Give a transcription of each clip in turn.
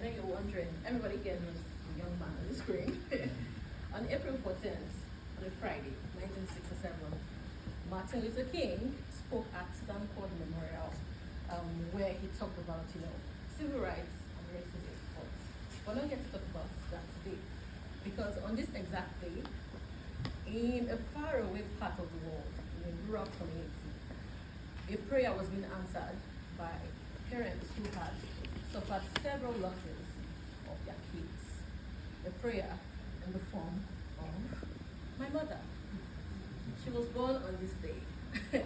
know you're wondering, everybody here knows the young man on the screen. On April 14th, on a Friday, 1967, Martin Luther King spoke at Stanford Memorial, where he talked about, civil rights and racism. But we're not here to talk about that today, because on this exact day, in a faraway part of the world, in a rural community, a prayer was being answered by parents who had suffered several losses of their kids. A prayer in the form of my mother. She was born on this day.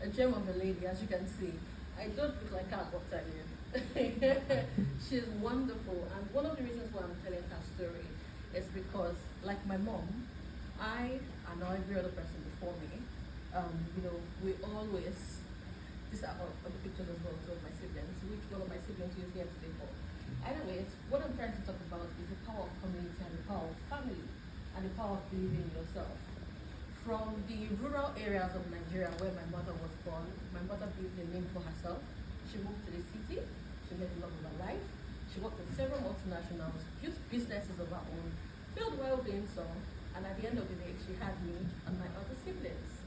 A gem of a lady, as you can see. I don't look like her, but I mean. She's wonderful, and one of the reasons why I'm telling her story is because, like my mom, I and every other person before me, we always, these are all the pictures as well of my siblings, which one of my siblings is here today for. Anyways, what I'm trying to talk about is the power of community and the power of family and the power of believing in yourself. From the rural areas of Nigeria where my mother was born, my mother built a name for herself. She moved to the city, she made the love of her life, she worked with several multinationals, built businesses of her own, filled well-being some, and at the end of the day, she had me and my other siblings.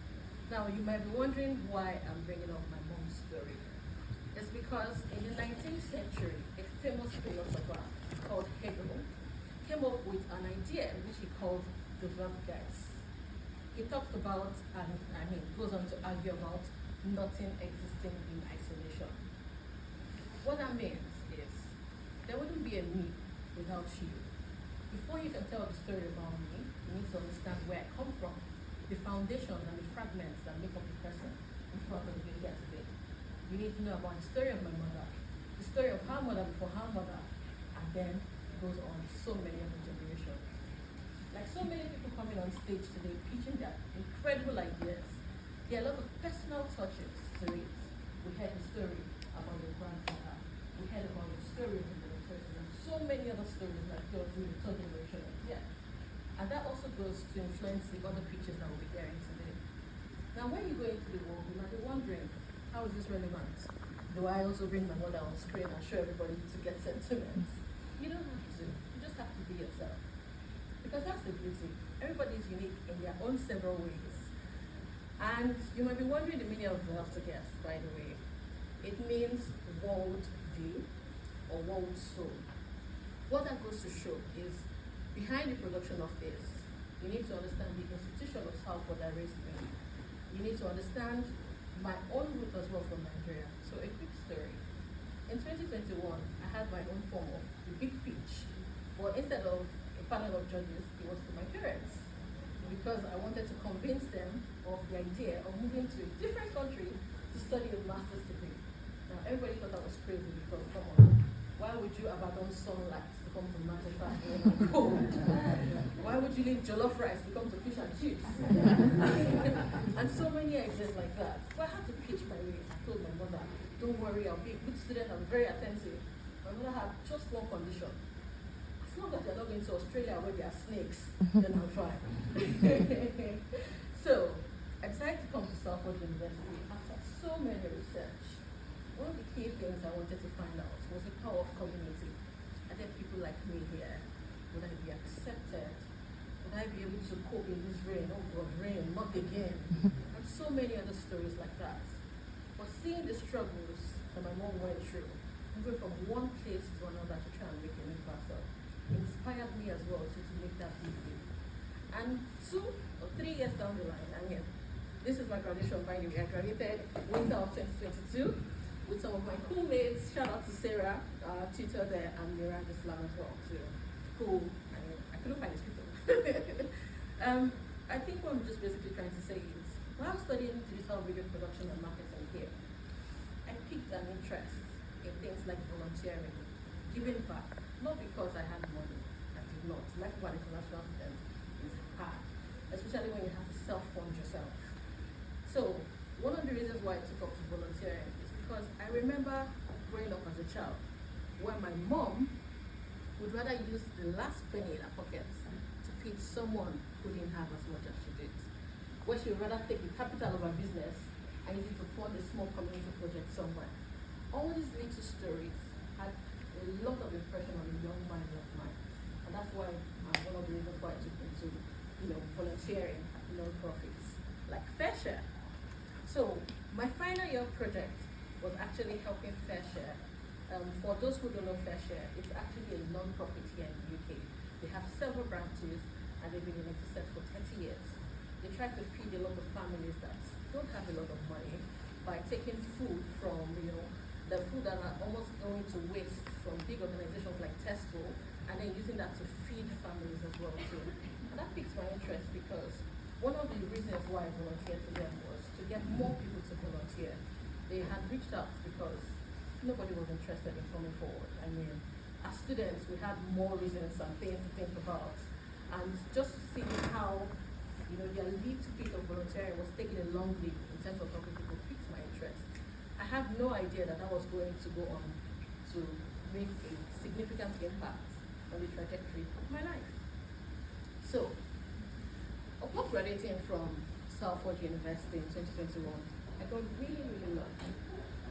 Now, you might be wondering why I'm bringing up my mom's story. It's because in the 19th century, a famous philosopher called Hegel came up with an idea which he called the Zeitgeist. He talked about, and goes on to argue about nothing existing in isolation. What that means is, there wouldn't be a me without you. Before you can tell the story about me, you need to understand where I come from, the foundations and the fragments that make up the person in front of you here today. You need to know about the story of my mother, the story of her mother before her mother, and then it goes on so many other generations. Like so many people coming on stage today, pitching their incredible ideas, there are a lot of personal touches to it. We heard the story about your grandfather, we heard about the story of the person, and so many other stories that go through the third generation. Yeah. And that also goes to influence the other pictures that we'll be hearing today. Now, when you go into the world, you might be wondering, how is this relevant? Do I also bring my mother on screen and show everybody to get sentiments? You don't have to. You just have to be yourself. Because that's the beauty. Everybody is unique in their own several ways. And you might be wondering the meaning of Veltages, by the way. It means world view or world soul. What that goes to show is, behind the production of this, you need to understand the institution of Salford that raised me. You need to understand my own root as well from Nigeria. So a quick story. In 2021, I had my own form of the big pitch. But instead of a panel of judges, it was to my parents. Because I wanted to convince them of the idea of moving to a different country to study a master's degree. Now everybody thought that was crazy because, come on, why would you abandon sunlight to come to Manchester and cold? Why would you leave jollof rice to come to fish and chips? And so many ideas like that. So I had to pitch my way. I told my mother, don't worry, I'll be a good student, I'm very attentive. My mother had just one condition. As long as you're not going to Australia where there are snakes, then I'm fine. So I decided to come to Salford University after so many research. One of the key things I wanted to find out was the power of community. Are there people like me here? Would I be accepted? Would I be able to cope in this rain? Oh God, rain, not again. And so many other stories like that. But seeing the struggles that my mom went through, moving from one place to another to try and make a name for herself, inspired me as well to make that big thing. And 2 or 3 years down the line, I'm here. This is my graduation, by the way. I graduated winter of 2022 with some of my cool mates. Shout out to Sarah, tutor there, and Mira Islam as well, too. Who, I couldn't find his people. I think what I'm just basically trying to say is, while studying digital video production and marketing here, I picked an interest in things like volunteering, giving back, not because I had money. I did not. Life of an international student is hard, especially when you have to self-fund yourself. So, one of the reasons why I took up to volunteering is because I remember growing up as a child, where my mom would rather use the last penny in her pocket to feed someone who didn't have as much as she did. Where she would rather take the capital of her business and use it to fund a small community project somewhere. All these little stories had a lot of impression on a young mind like mine. And that's why one of the reasons why I took into, volunteering at non-profits like Fair Share. So my final year project was actually helping Fair Share. For those who don't know Fair Share, it's actually a non-profit here in the UK. They have several branches and they've been in existence for 30 years. They try to feed a lot of families that don't have a lot of money by taking food from, the food that are almost going to waste from big organizations like Tesco, and then using that to feed families as well too. And that piques my interest because one of the reasons why I volunteered to them was to get more people to volunteer. They had reached out because nobody was interested in coming forward. I mean, as students, we had more reasons and things to think about. And just seeing how, their little bit of volunteering was taking a long leap in terms of helping people piques my interest. I had no idea that was going to go on to make a significant impact on the trajectory of my life. So, upon graduating from Salford University in 2021, I got really, really lucky.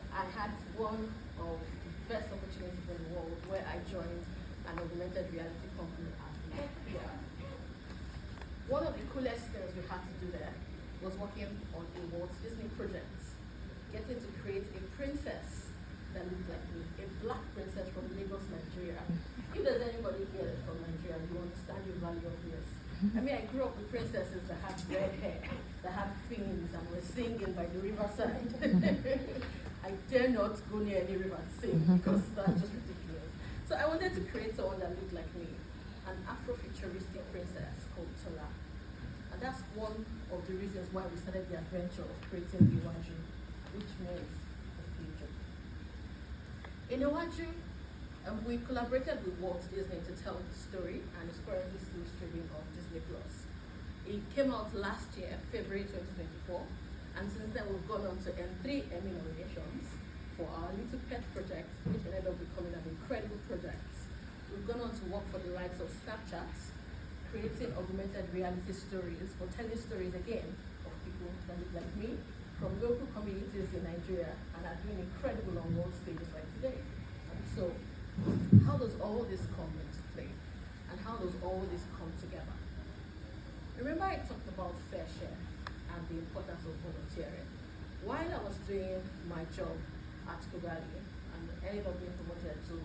I had one of the best opportunities in the world where I joined an augmented reality company as a PR. One of the coolest things we had to do there was working on a Walt Disney project, getting to create a princess that looked like me, a black princess from Lagos, Nigeria. If there's anybody here from Nigeria, you understand the value of this. I mean, I grew up with princesses that had red hair, that had fins, and were singing by the riverside. I dare not go near any river to sing because that's just ridiculous. So I wanted to create someone that looked like me, an Afrofuturistic princess called Tola. And that's one of the reasons why we started the adventure of creating Iwaju, which means the future. In Iwaju, we collaborated with Walt Disney to tell the story, and it's currently still streaming on Disney+. It came out last year, February 2024, and since then we've gone on to earn 3 Emmy nominations for our little pet project, which ended up becoming an incredible project. We've gone on to work for the likes of Snapchat, creating augmented reality stories, or telling stories again of people that look like me from local communities in Nigeria and are doing incredible on world stages like today. And so, how does all this come into play? And how does all this come together? Remember I talked about Fair Share and the importance of volunteering. While I was doing my job at Kogali and ended up being promoted to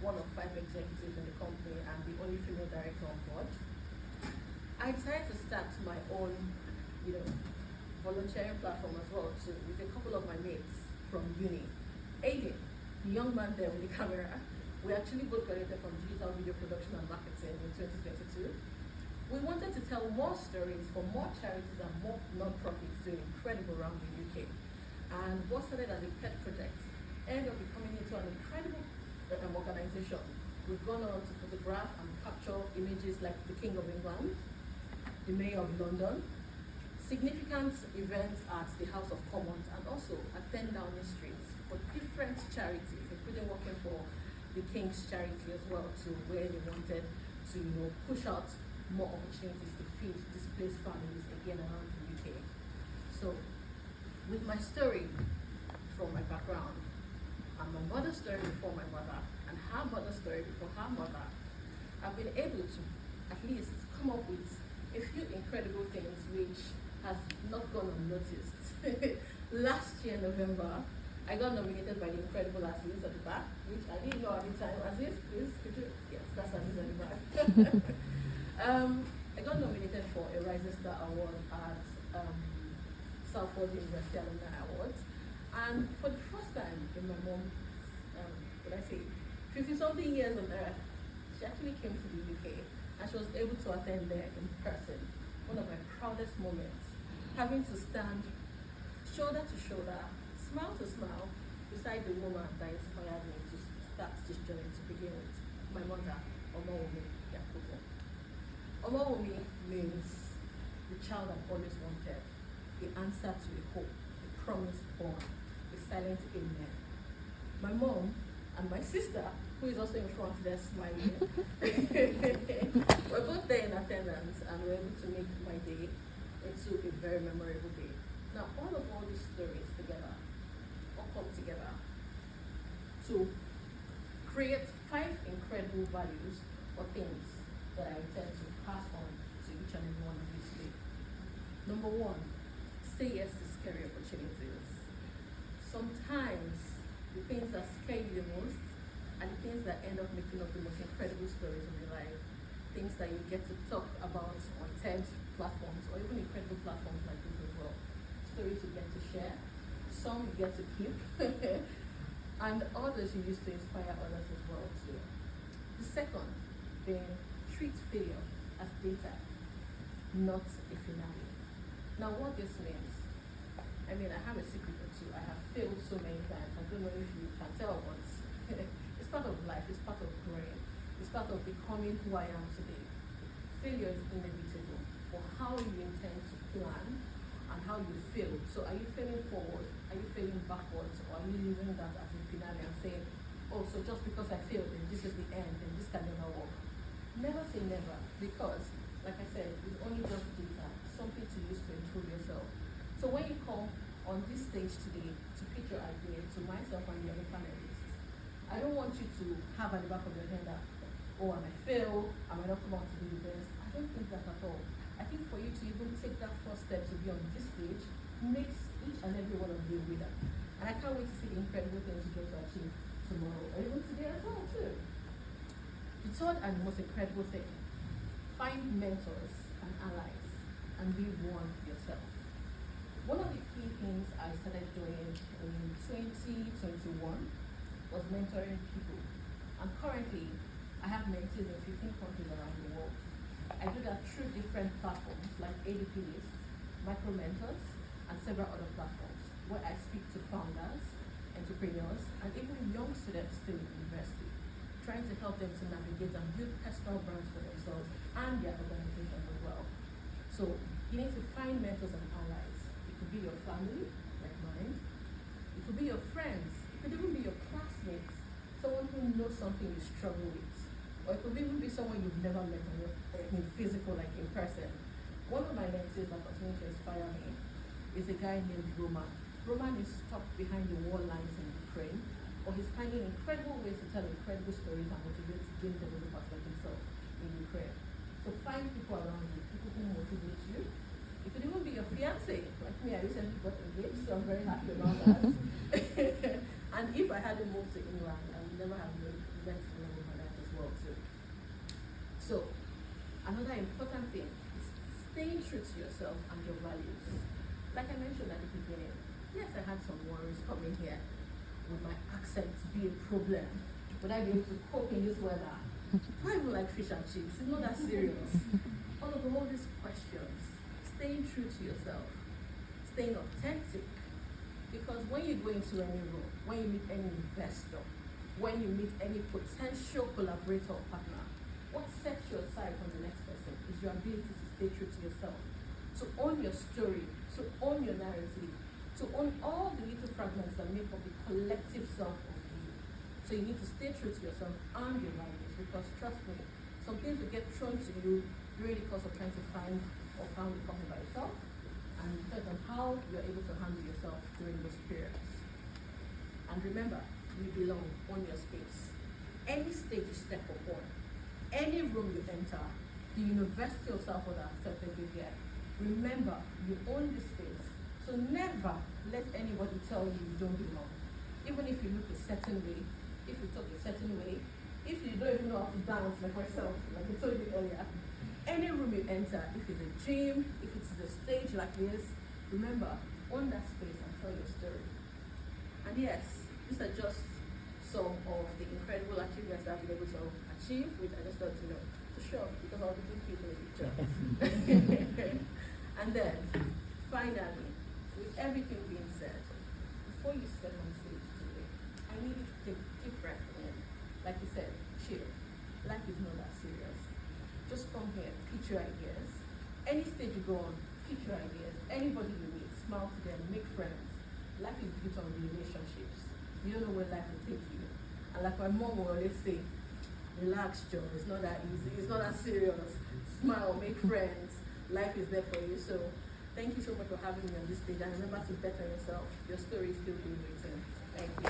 one of 5 executives in the company and the only female director on board, I decided to start my own, volunteering platform as well with a couple of my mates from uni. Aiden, the young man there with the camera, we actually both graduated from digital video production and marketing in 2022. We wanted to tell more stories for more charities and more non-profits doing incredible around the UK. And what started as a pet project ended up becoming into an incredible organization. We've gone on to photograph and capture images like the King of England, the Mayor of London, significant events at the House of Commons, and also at 10 Downing Street for different charities, including working for the King's Charity as well, to where they wanted to push out more opportunities to feed displaced families again around the UK. So, with my story from my background, and my mother's story before my mother, and her mother's story before her mother, I've been able to at least come up with a few incredible things which has not gone unnoticed. Last year, November, I got nominated by the incredible Aziz at the back, which I didn't know at the time. Aziz, please, could you? Yes, that's Aziz at the back. I got nominated for a Rising Star Award at Salford University Alumni Awards. And for the first time in my mom's, 50-something years on earth, she actually came to the UK and she was able to attend there in person. One of my proudest moments, having to stand shoulder to shoulder, smile to smile, beside the woman that inspired me to start this journey to begin with, my mother, Hauwa Yakubu. Hauwa means the child I've always wanted, the answer to a hope, the promise born, the silent amen. My mom and my sister, who is also in front there smiling, we're both there in attendance and we're able to make my day into a very memorable day. Now, all these stories together, all come together to create 5 incredible values or things that I intend to pass on to each and every one of you today. Number 1, say yes to scary opportunities. Sometimes the things that scare you the most are the things that end up making up the most incredible stories of your life. Things that you get to talk about on TED platforms or even incredible platforms like this as well. Stories you get to share, some you get to keep, and others you use to inspire others as well too. The second being treat failure as data, not a finale. Now what this means, I mean, I have a secret or two. I have failed so many times. I don't know if you can tell, but it's part of life, it's part of growing, it's part of becoming who I am today. Failure is inevitable, but how you intend to plan and how you fail. So are you failing forward? Are you failing backwards? Or are you using that as a finale and saying, oh, so just because I failed, then this is the end, and this can never work? Never say never, because, like I said, it's only just data, something to use to improve yourself. So when you come on this stage today to pitch your idea to myself and the other panelists, I don't want you to have at the back of your head that, oh, I might fail, I might not come out to be the best. I don't think that at all. I think for you to even take that first step to be on this stage makes each and every one of you a winner. And I can't wait to see the incredible things you're going to achieve tomorrow, or even today as well too. The third and most incredible thing, find mentors and allies and be one yourself. One of the key things I started doing in 2021 was mentoring people. And currently, I have mentees in 15 countries around the world. I do that through different platforms like ADP List, Micro Mentors, and several other platforms where I speak to founders, entrepreneurs, and even young students still in university, trying to help them to navigate and build personal brands for themselves and their organizations as well. So you need to find mentors and allies. It could be your family, like mine. It could be your friends. It could even be your classmates, someone who knows something you struggle with. Or it could even be someone you've never met in physical, like in person. One of my mentees that continues to inspire me is a guy named Roman. Roman is stuck behind the wall lines in Ukraine, but he's finding incredible ways to tell incredible stories and motivate game developers like himself in Ukraine. So find people around you, people who motivate you. It could even be your fiance. Like me, I recently got engaged, so I'm very happy about that. And if I hadn't moved to England, I would never have met someone with my life as well too. So another important thing is staying true to yourself and your values. Like I mentioned at the beginning, yes, I had some worries coming here. Would my accent be a problem? Would I be able to cope in this weather? Do I even like fish and chips? It's not that serious. All these questions. Staying true to yourself. Staying authentic. Because when you go into any room, when you meet any investor, when you meet any potential collaborator or partner, what sets you aside from the next person is your ability to stay true to yourself, to own your story, to own your narrative, to own all the little fragments that make up the collective self of you. So you need to stay true to yourself and your values, because trust me, some things will get thrown to you during the course of trying to find or found the company by yourself, and it depends on how you're able to handle yourself during those periods. And remember, you belong, own your space. Any stage you step upon, any room you enter, the University of Salford has accepted you here. Remember, you own this space. So never let anybody tell you you don't belong. Even if you look a certain way, if you talk a certain way, if you don't even know how to dance like myself, like I told you earlier, any room you enter, if it's a gym, if it's a stage like this, remember, own that space and tell your story. And yes, these are just some of the incredible achievements that I've been able to achieve, which I just thought to show, because I'll be cute in the picture. And then, finally, with everything being said, before you step on stage today, I need you to take a deep breath in. Like you said, chill. Life is not that serious. Just come here, pitch your ideas. Any stage you go on, pitch your ideas. Anybody you meet, smile to them, make friends. Life is built on relationships. You don't know where life will take you. And like my mom will always say, relax, Joe, it's not that easy, it's not that serious. Smile, make friends. Life is there for you. So thank you so much for having me on this stage. And remember to better yourself. Your story is still being written. Thank you.